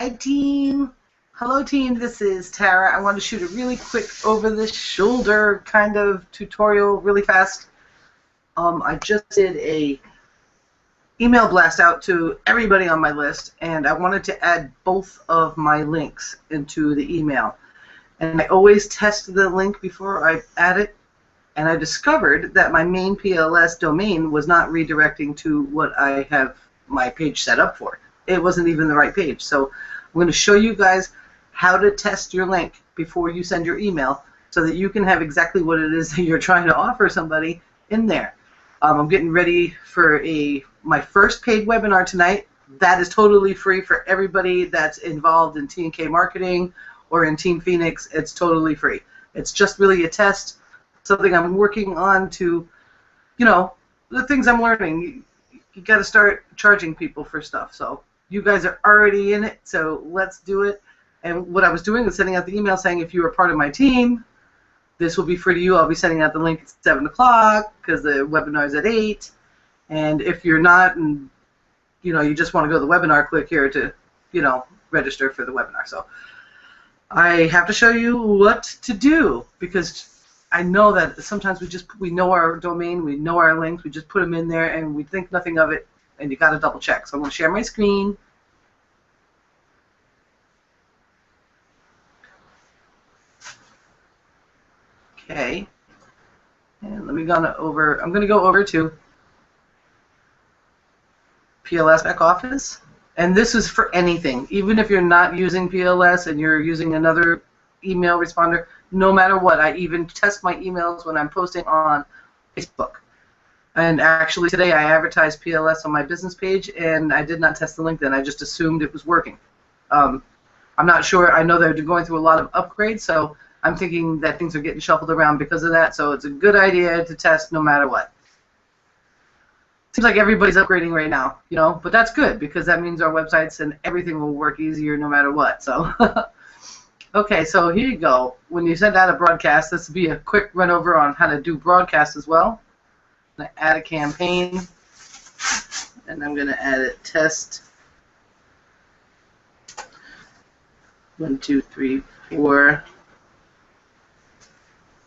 Hi team! Hello team, this is Tara. I want to shoot a really quick over-the-shoulder kind of tutorial really fast. I just did a email blast out to everybody on my list, and I wanted to add both of my links into the email. And I always test the link before I add it, and I discovered that my main PLS domain was not redirecting to what I have my page set up for. It wasn't even the right page. So I'm going to show you guys how to test your link before you send your email so that you can have exactly what it is that you're trying to offer somebody in there. I'm getting ready for my first paid webinar tonight. That is totally free for everybody that's involved in T&K marketing or in Team Phoenix. It's totally free. It's just really a test, something I'm working on to, the things I'm learning. You got to start charging people for stuff. So you guys are already in it, so let's do it. And what I was doing was sending out the email saying, if you are part of my team, this will be free to you. I'll be sending out the link at 7 o'clock because the webinar is at 8. And if you're not, and you just want to go to the webinar, click here to, register for the webinar. So I have to show you what to do because I know that sometimes we know our domain, we know our links, we just put them in there and we think nothing of it, and you got to double check. So I'm going to share my screen. Okay, and I'm going to go over to PLS back office, and this is for anything, even if you're not using PLS and you're using another email responder. No matter what, I even test my emails when I'm posting on Facebook. And actually today I advertised PLS on my business page, and I did not test the link then. I just assumed it was working. I'm not sure. I know they're going through a lot of upgrades, so I'm thinking that things are getting shuffled around because of that, so it's a good idea to test no matter what. Seems like everybody's upgrading right now, but that's good because that means our websites and everything will work easier no matter what. So, okay, so here you go. When you send out a broadcast, this will be a quick run over on how to do broadcast as well. I'm going to add a campaign, and I'm going to add a test. 1, 2, 3, 4.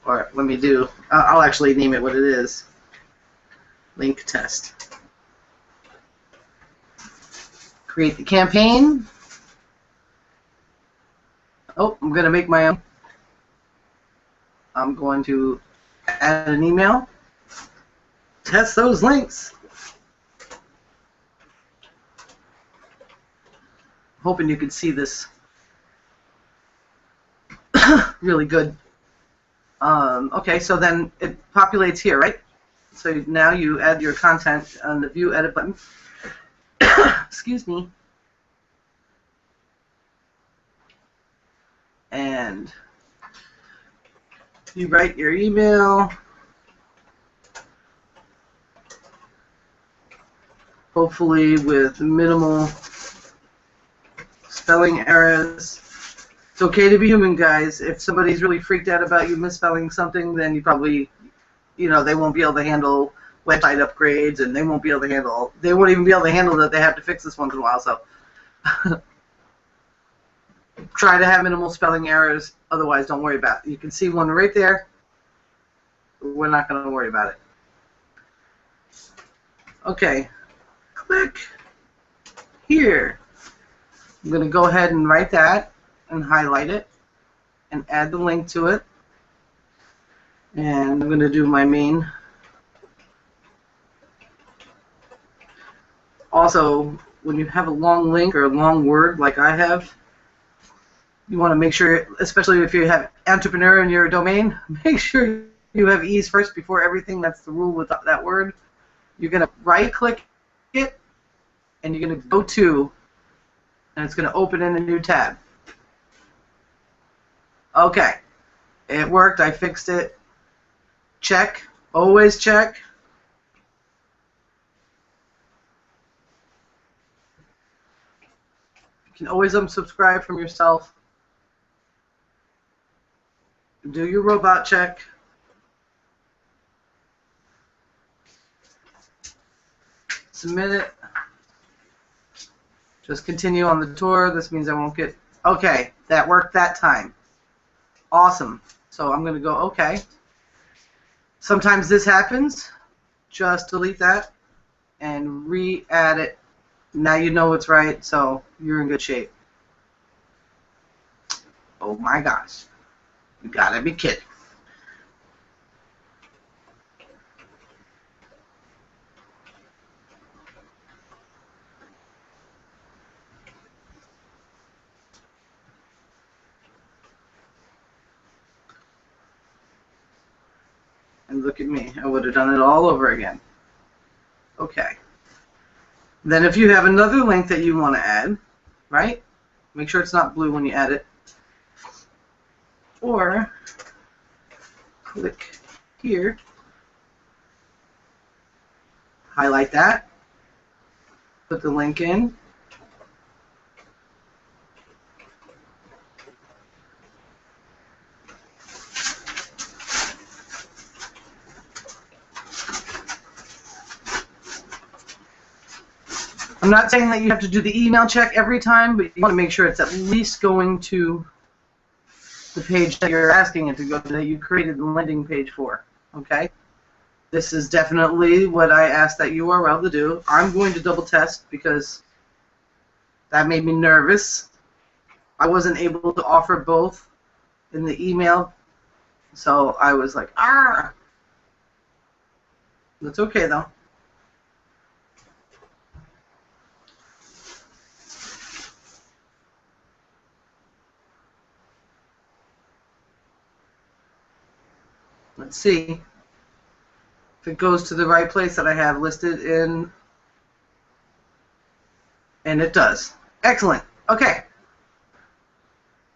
Or let me do, I'll actually name it what it is. Link test. Create the campaign. Oh, I'm going to make my own. I'm going to add an email. Test those links. Hoping you can see this really good. Okay, so then it populates here, right? So now you add your content on the View Edit button. Excuse me. And you write your email. Hopefully with minimal spelling errors. It's okay to be human, guys. If somebody's really freaked out about you misspelling something, then you probably, they won't be able to handle website upgrades, and they won't even be able to handle that they have to fix this once in a while. So try to have minimal spelling errors. Otherwise, don't worry about it. You can see one right there. We're not going to worry about it. Okay. Click here. I'm going to go ahead and write that and highlight it and add the link to it. And I'm going to do my main. Also, when you have a long link or a long word like I have, you want to make sure, especially if you have entrepreneur in your domain, make sure you have ease first before everything. That's the rule with that word. You're going to right-click it, and you're going to go to, and it's going to open in a new tab. Okay, it worked. I fixed it. Check. Always check. You can always unsubscribe from yourself. Do your robot check. Submit it. Just continue on the tour. This means I won't get... Okay, that worked that time. Awesome. So I'm going to go okay. Sometimes this happens. Just delete that and re-add it. Now you know it's right, so you're in good shape. Oh my gosh. You gotta be kidding. And look at me. I would have done it all over again. Okay. Then if you have another link that you want to add, right? Make sure it's not blue when you add it. Or click here, highlight that, put the link in, I'm not saying that you have to do the email check every time, but you want to make sure it's at least going to the page that you're asking it to go to, that you created the landing page for. Okay? This is definitely what I asked that URL to do. I'm going to double test because that made me nervous. I wasn't able to offer both in the email, so I was like, ah! That's okay though. Let's see if it goes to the right place that I have listed in, and it does. Excellent. Okay.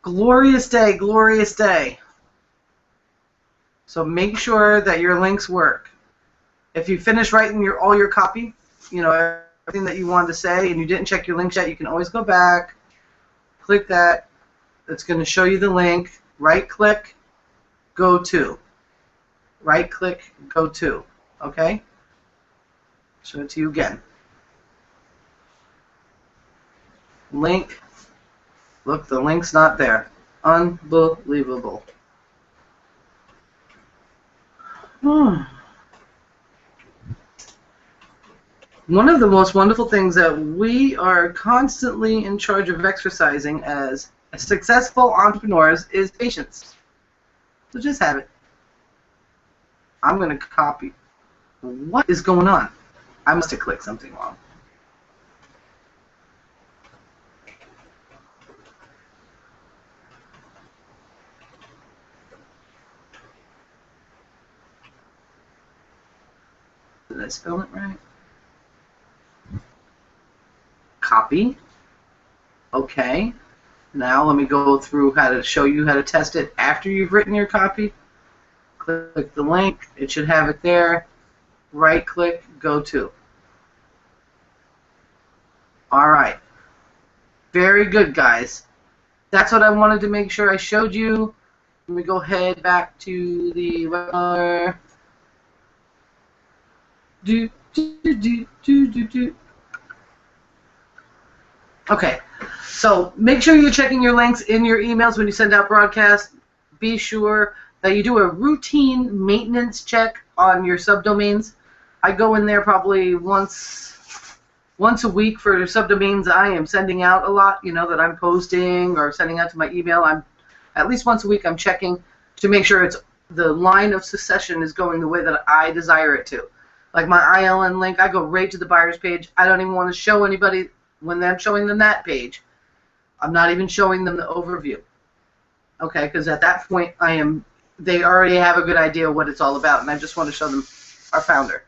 Glorious day, glorious day. So make sure that your links work. If you finish writing all your copy, you know, everything that you wanted to say, and you didn't check your links yet, you can always go back, click that. It's going to show you the link. Right-click, go to. Right-click, go to. Okay? Show it to you again. Link. Look, the link's not there. Unbelievable. One of the most wonderful things that we are constantly in charge of exercising as successful entrepreneurs is patience. So just have it. I'm going to copy. What is going on? I must have clicked something wrong. Did I spell it right? Copy. Okay. Now let me go through how to show you how to test it after you've written your copy. Click the link. It should have it there. Right-click, go to. All right. Very good, guys. That's what I wanted to make sure I showed you. Let me go ahead back to the webinar. Okay, so make sure you're checking your links in your emails when you send out broadcasts. Be sure that you do a routine maintenance check on your subdomains. I go in there probably once a week for subdomains I am sending out a lot, you know, that I'm posting or sending out to my email. I'm at least once a week I'm checking to make sure it's the line of succession is going the way that I desire it to. Like my ILN link, I go right to the buyer's page. I don't even want to show anybody when I'm showing them that page. I'm not even showing them the overview. Okay, because at that point they already have a good idea what it's all about, and I just want to show them our founder.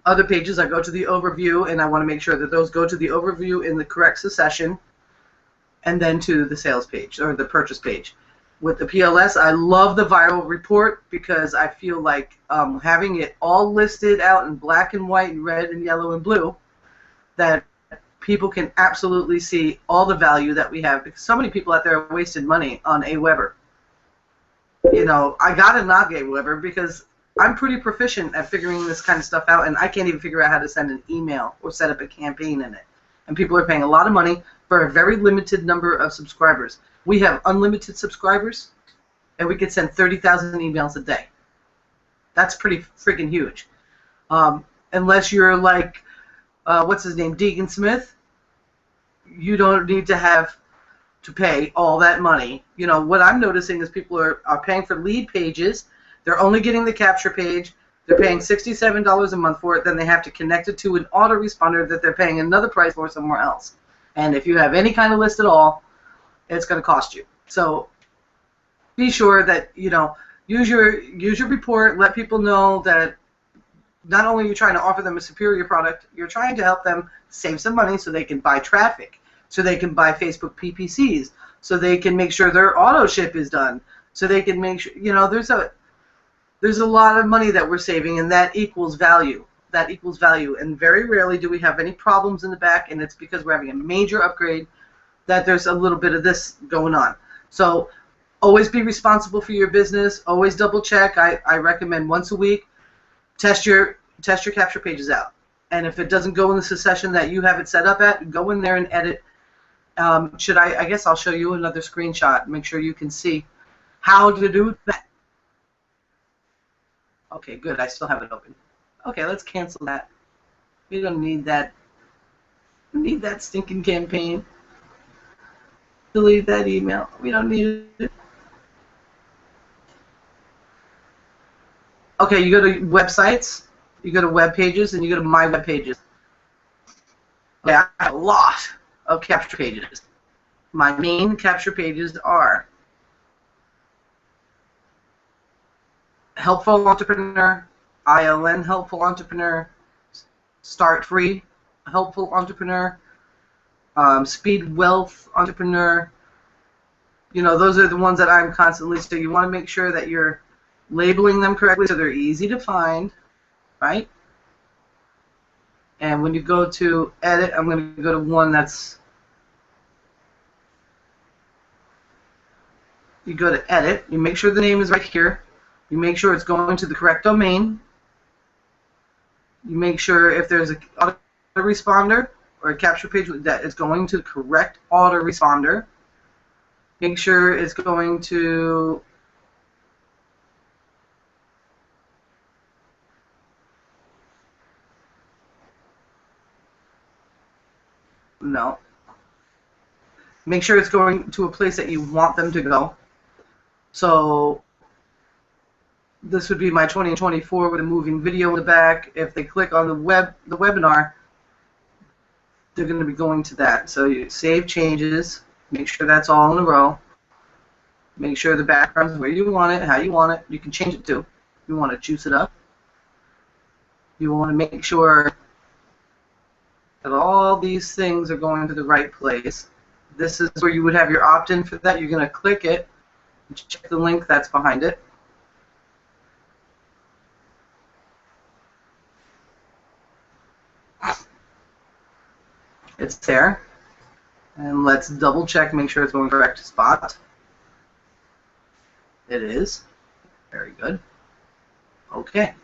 Other pages, I go to the overview, and I want to make sure that those go to the overview in the correct succession, and then to the sales page, or the purchase page. With the PLS, I love the viral report because I feel like having it all listed out in black and white and red and yellow and blue, that people can absolutely see all the value that we have, because so many people out there wasted money on AWeber. You know, I got to knock AWeber because I'm pretty proficient at figuring this kind of stuff out, and I can't even figure out how to send an email or set up a campaign in it. and people are paying a lot of money for a very limited number of subscribers. We have unlimited subscribers, and we could send 30,000 emails a day. That's pretty freaking huge. Unless you're like, what's his name, Deegan Smith, you don't need to have to pay all that money. You know, what I'm noticing is people are paying for lead pages. They're only getting the capture page. They're paying $67 a month for it. Then they have to connect it to an autoresponder that they're paying another price for somewhere else. And if you have any kind of list at all, it's going to cost you. So be sure that, you know, use your report. Let people know that not only are you trying to offer them a superior product, you're trying to help them save some money so they can buy traffic, so they can buy Facebook PPCs, so they can make sure their auto ship is done, so they can make sure, you know, there's a lot of money that we're saving, and that equals value. That equals value. And very rarely do we have any problems in the back, and it's because we're having a major upgrade that there's a little bit of this going on. So always be responsible for your business. Always double check. I recommend once a week, test your capture pages out. And if it doesn't go in the succession that you have it set up at, go in there and edit. I guess I'll show you another screenshot. Make sure you can see how to do that. Okay, good. I still have it open. Okay, let's cancel that. We don't need that. We need that stinking campaign. Delete that email. We don't need it. Okay, you go to websites, you go to web pages, and you go to my web pages. Okay, I have a lot of capture pages. My main capture pages are Helpful Entrepreneur, ILN Helpful Entrepreneur, Start Free Helpful Entrepreneur, Speed Wealth Entrepreneur. You know, those are the ones that I'm constantly, so you want to make sure that you're labeling them correctly so they're easy to find, right? And when you go to edit, I'm going to go to one that's, you go to edit, you make sure the name is right here, you make sure it's going to the correct domain, you make sure if there's a autoresponder or a capture page that is going to the correct autoresponder, make sure it's going to no. Make sure it's going to a place that you want them to go. So this would be my 2024 with a moving video in the back. If they click on the webinar, they're going to be going to that. So you save changes. Make sure that's all in a row. Make sure the background is where you want it, how you want it. You can change it too. You want to juice it up. You want to make sure that all these things are going to the right place. This is where you would have your opt-in for that. You're going to click it, check the link that's behind it. It's there. And let's double check, make sure it's going to the correct spot. It is. Very good. Okay.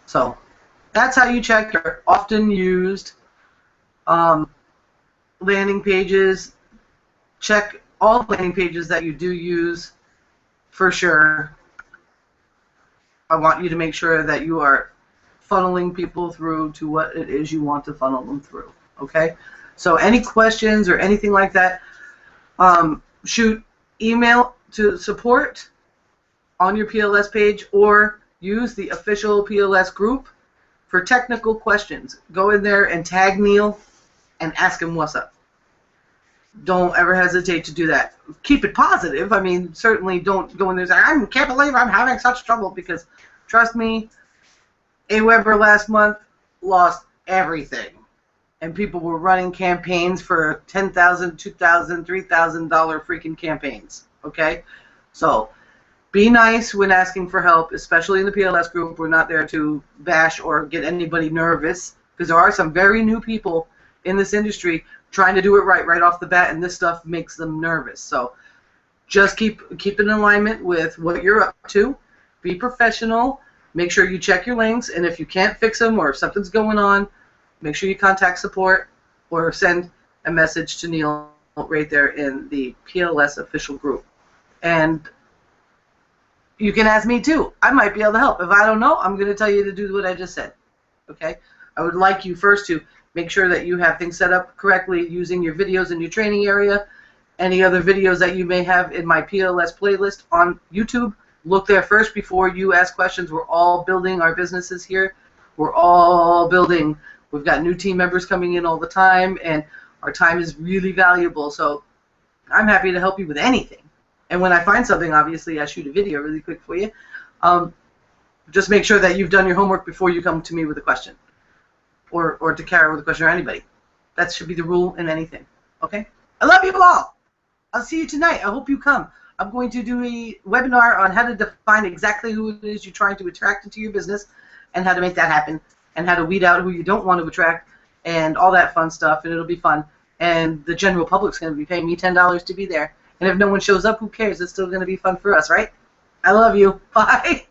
So that's how you check your often used landing pages. Check all landing pages that you do use for sure. I want you to make sure that you are funneling people through to what it is you want to funnel them through. Okay? So any questions or anything like that, shoot email to support on your PLS page or use the official PLS group for technical questions. Go in there and tag Neil and ask him what's up. Don't ever hesitate to do that. Keep it positive. I mean, certainly don't go in there and say, I can't believe I'm having such trouble, because trust me, AWeber last month lost everything. And people were running campaigns for $10,000, $2,000, $3,000 freaking campaigns. Okay? So be nice when asking for help, especially in the PLS group. We're not there to bash or get anybody nervous, because there are some very new people in this industry trying to do it right off the bat, and this stuff makes them nervous. So just keep it in alignment with what you're up to. Be professional. Make sure you check your links, and if you can't fix them or if something's going on, make sure you contact support or send a message to Neil right there in the PLS official group. And you can ask me too. I might be able to help. If I don't know, I'm going to tell you to do what I just said. Okay? I would like you first to make sure that you have things set up correctly using your videos in your training area. Any other videos that you may have in my PLS playlist on YouTube, look there first before you ask questions. We're all building our businesses here. We're all building. We've got new team members coming in all the time, and our time is really valuable. So I'm happy to help you with anything. And when I find something, obviously, I shoot a video really quick for you. Just make sure that you've done your homework before you come to me with a question, or to Kara with a question, or anybody. That should be the rule in anything. Okay? I love you all. I'll see you tonight. I hope you come. I'm going to do a webinar on how to define exactly who it is you're trying to attract into your business and how to make that happen and how to weed out who you don't want to attract and all that fun stuff, and it'll be fun. And the general public's going to be paying me $10 to be there. And if no one shows up, who cares? It's still going to be fun for us, right? I love you. Bye.